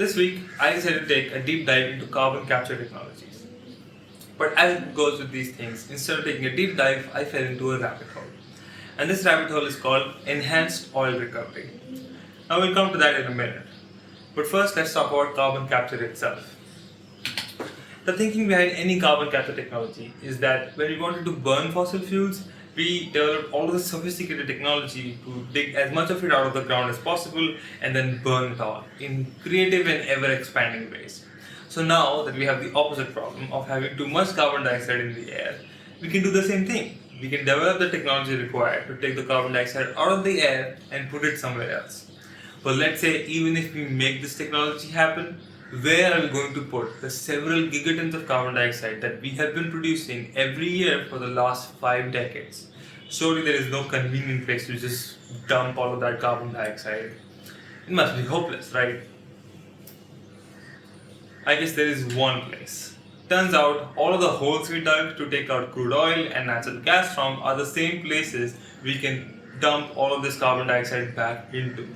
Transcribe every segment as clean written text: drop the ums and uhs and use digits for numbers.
This week, I decided to take a deep dive into carbon capture technologies. But as it goes with these things, instead of taking a deep dive, I fell into a rabbit hole. And this rabbit hole is called enhanced oil recovery. Now we'll come to that in a minute. But first, let's talk about carbon capture itself. The thinking behind any carbon capture technology is that when we wanted to burn fossil fuels, we developed all of the sophisticated technology to dig as much of it out of the ground as possible and then burn it all in creative and ever expanding ways. So now that we have the opposite problem of having too much carbon dioxide in the air, we can do the same thing. We can develop the technology required to take the carbon dioxide out of the air and put it somewhere else. But let's say even if we make this technology happen, where are we going to put the several gigatons of carbon dioxide that we have been producing every year for the last 5 decades? Surely there is no convenient place to just dump all of that carbon dioxide. It must be hopeless, right? I guess there is one place. Turns out all of the holes we dug to take out crude oil and natural gas from are the same places we can dump all of this carbon dioxide back into.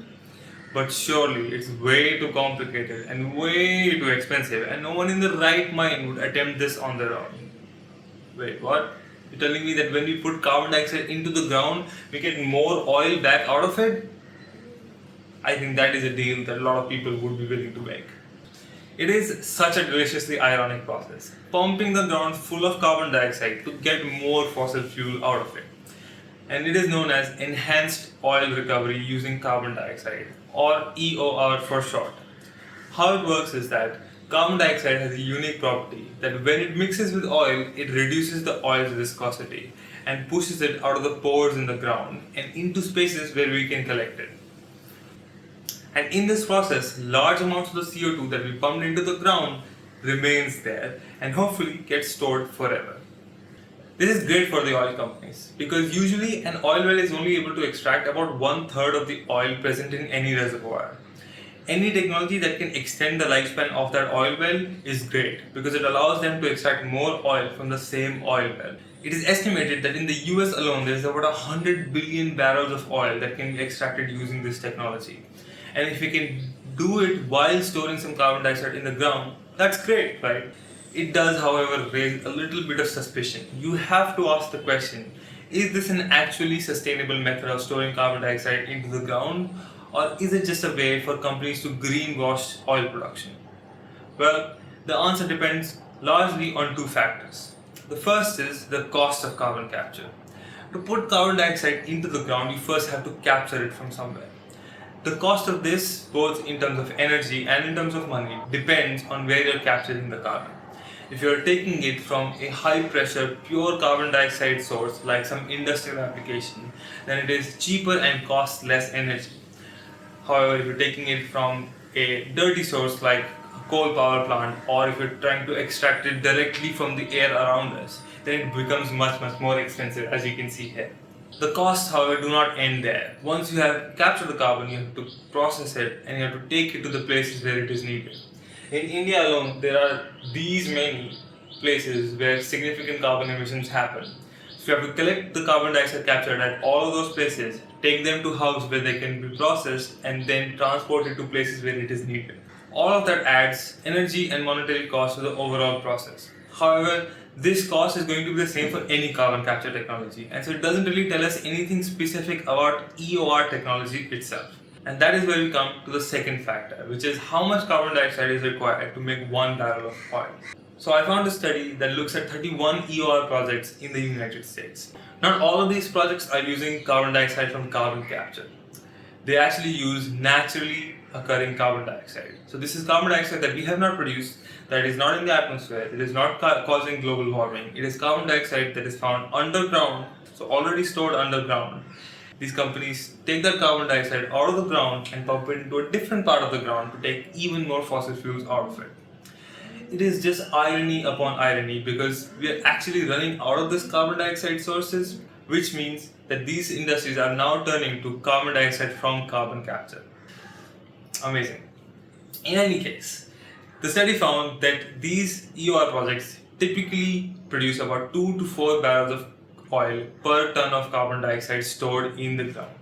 But surely it's way too complicated and way too expensive, and no one in the right mind would attempt this on their own. Wait, what? You're telling me that when we put carbon dioxide into the ground, we get more oil back out of it? I think that is a deal that a lot of people would be willing to make. It is such a deliciously ironic process, pumping the ground full of carbon dioxide to get more fossil fuel out of it. And it is known as enhanced oil recovery using carbon dioxide, or EOR for short. How it works is that carbon dioxide has a unique property that when it mixes with oil, it reduces the oil's viscosity and pushes it out of the pores in the ground and into spaces where we can collect it. And in this process, large amounts of the CO2 that we pumped into the ground remains there and hopefully gets stored forever. This is great for the oil companies because usually an oil well is only able to extract about 1/3 of the oil present in any reservoir. Any technology that can extend the lifespan of that oil well is great because it allows them to extract more oil from the same oil well. It is estimated that in the US alone there is about 100 billion barrels of oil that can be extracted using this technology. And if we can do it while storing some carbon dioxide in the ground, that's great, right? It does, however, raise a little bit of suspicion. You have to ask the question, is this an actually sustainable method of storing carbon dioxide into the ground, or is it just a way for companies to greenwash oil production? Well, the answer depends largely on two factors. The first is the cost of carbon capture. To put carbon dioxide into the ground, you first have to capture it from somewhere. The cost of this, both in terms of energy and in terms of money, depends on where you're capturing the carbon. If you're taking it from a high pressure pure carbon dioxide source like some industrial application, then it is cheaper and costs less energy. However, if you're taking it from a dirty source like a coal power plant, or if you're trying to extract it directly from the air around us, then it becomes much more expensive, as you can see here. The costs, however, do not end there. Once you have captured the carbon, you have to process it and you have to take it to the places where it is needed. In India alone, there are these many places where significant carbon emissions happen. So you have to collect the carbon dioxide captured at all of those places, take them to hubs where they can be processed, and then transport it to places where it is needed. All of that adds energy and monetary cost to the overall process. However, this cost is going to be the same for any carbon capture technology, and so it doesn't really tell us anything specific about EOR technology itself. And that is where we come to the second factor, which is how much carbon dioxide is required to make 1 barrel of oil. So I found a study that looks at 31 EOR projects in the United States. Not all of these projects are using carbon dioxide from carbon capture. They actually use naturally occurring carbon dioxide. So this is carbon dioxide that we have not produced, that is not in the atmosphere, it is not causing global warming. It is carbon dioxide that is found underground, so already stored underground. These companies take that carbon dioxide out of the ground and pump it into a different part of the ground to take even more fossil fuels out of it. It is just irony upon irony because we are actually running out of these carbon dioxide sources, which means that these industries are now turning to carbon dioxide from carbon capture. Amazing. In any case, the study found that these EOR projects typically produce about 2 to 4 barrels of oil per ton of carbon dioxide stored in the ground.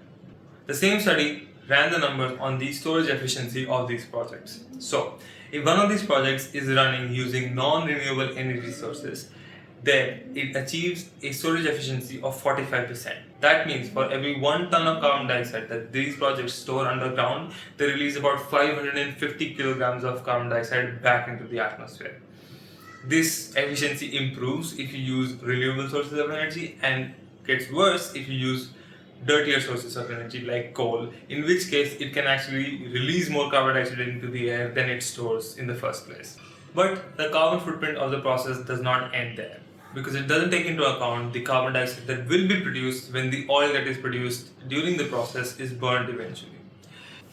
The same study ran the numbers on the storage efficiency of these projects. So, if one of these projects is running using non-renewable energy sources, then it achieves a storage efficiency of 45%. That means for every 1 ton of carbon dioxide that these projects store underground, they release about 550 kilograms of carbon dioxide back into the atmosphere. This efficiency improves if you use renewable sources of energy and gets worse if you use dirtier sources of energy like coal, in which case it can actually release more carbon dioxide into the air than it stores in the first place. But the carbon footprint of the process does not end there, because it doesn't take into account the carbon dioxide that will be produced when the oil that is produced during the process is burned eventually.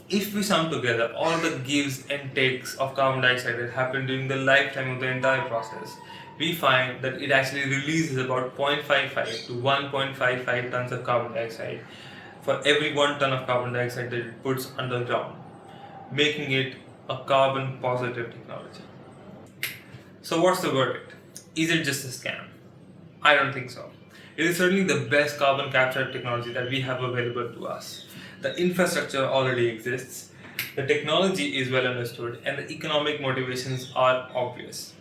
If we sum together all the gives and takes of carbon dioxide that happen during the lifetime of the entire process, we find that it actually releases about 0.55 to 1.55 tons of carbon dioxide for every 1 ton of carbon dioxide that it puts underground, making it a carbon positive technology. So what's the verdict? Is it just a scam? I don't think so. It is certainly the best carbon capture technology that we have available to us. The infrastructure already exists, the technology is well understood, and the economic motivations are obvious.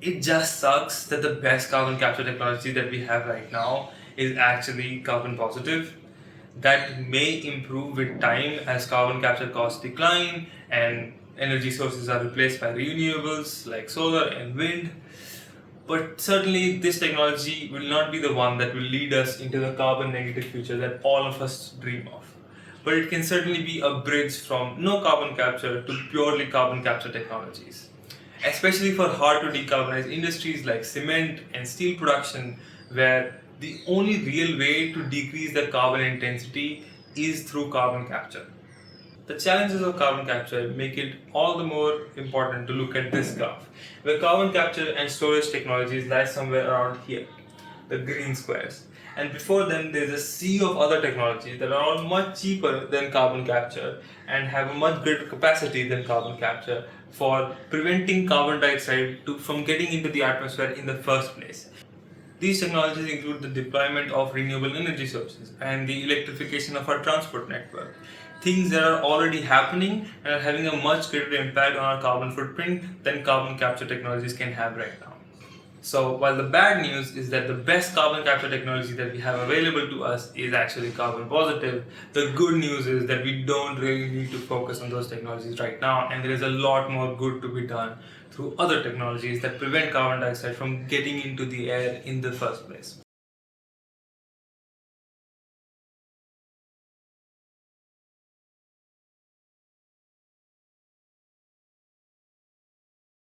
It just sucks that the best carbon capture technology that we have right now is actually carbon positive. That may improve with time as carbon capture costs decline and energy sources are replaced by renewables like solar and wind. But certainly, this technology will not be the one that will lead us into the carbon negative future that all of us dream of. But it can certainly be a bridge from no carbon capture to purely carbon capture technologies. Especially for hard to decarbonize industries like cement and steel production, where the only real way to decrease the carbon intensity is through carbon capture. The challenges of carbon capture make it all the more important to look at this graph, where carbon capture and storage technologies lie somewhere around here, the green squares. And before them, there's a sea of other technologies that are all much cheaper than carbon capture and have a much greater capacity than carbon capture for preventing carbon dioxide from getting into the atmosphere in the first place. These technologies include the deployment of renewable energy sources and the electrification of our transport network. Things that are already happening and are having a much greater impact on our carbon footprint than carbon capture technologies can have right now. So, while the bad news is that the best carbon capture technology that we have available to us is actually carbon positive, the good news is that we don't really need to focus on those technologies right now, and there is a lot more good to be done through other technologies that prevent carbon dioxide from getting into the air in the first place.